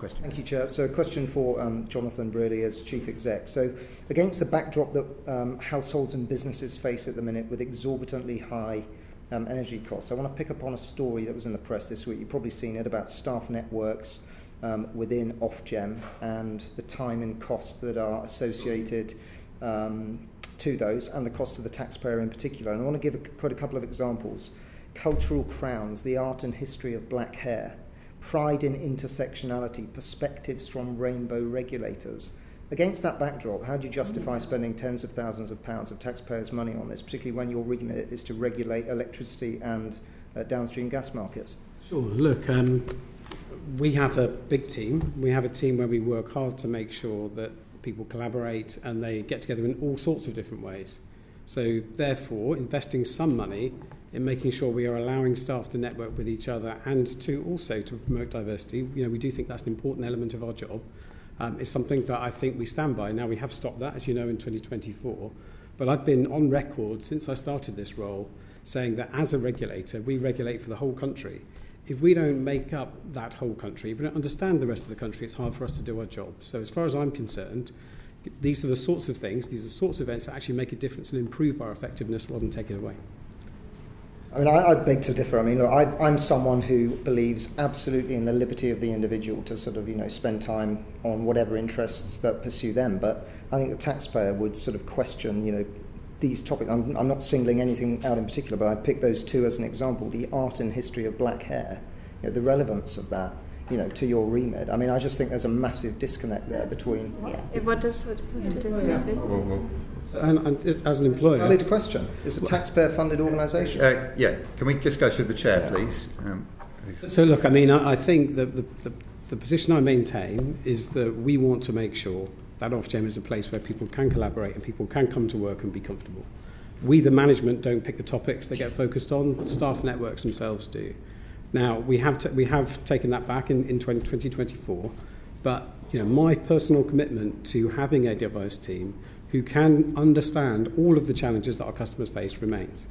question. Thank you, Chair. So a question for Jonathan Brearley as Chief Exec. So against the backdrop that households and businesses face at the minute with exorbitantly high energy costs, I want to pick up on a story that was in the press this week. You've probably seen it about staff networks within Ofgem and the time and cost that are associated to those, and the cost to the taxpayer in particular. And I want to give quite a couple of examples. Cultural crowns, the art and history of black hair, pride in intersectionality, perspectives from rainbow regulators. Against that backdrop, how do you justify spending tens of thousands of pounds of taxpayers' money on this, particularly when your remit is to regulate electricity and downstream gas markets? Sure. Look, we have a big team. We have a team where we work hard to make sure that people collaborate and they get together in all sorts of different ways. So therefore, investing some money in making sure we are allowing staff to network with each other and to also to promote diversity. You know, we do think that's an important element of our job. It's something that I think we stand by. Now, we have stopped that, as you know, in 2024. But I've been on record since I started this role saying that as a regulator, we regulate for the whole country. If we don't make up that whole country, if we don't understand the rest of the country, it's hard for us to do our job. So as far as I'm concerned, these are the sorts of things, these are the sorts of events that actually make a difference and improve our effectiveness rather than take it away. I mean, I beg to differ. I mean, look, I'm someone who believes absolutely in the liberty of the individual to sort of, spend time on whatever interests that pursue them. But I think the taxpayer would sort of question, these topics. I'm not singling anything out in particular, but I picked those two as an example. The art and history of black hair, the relevance of that, to your remit. I mean, I just think there's a massive disconnect there between... What does it say? And as an employer... Valid question. It's a taxpayer-funded organisation. Can we just go through the chair, please? So look, I mean, I think that the position I maintain is that we want to make sure that Ofgem is a place where people can collaborate and people can come to work and be comfortable. We, the management, don't pick the topics they get focused on. Staff networks themselves do. Now, we have taken that back in 2024, but my personal commitment to having a diverse team who can understand all of the challenges that our customers face remains.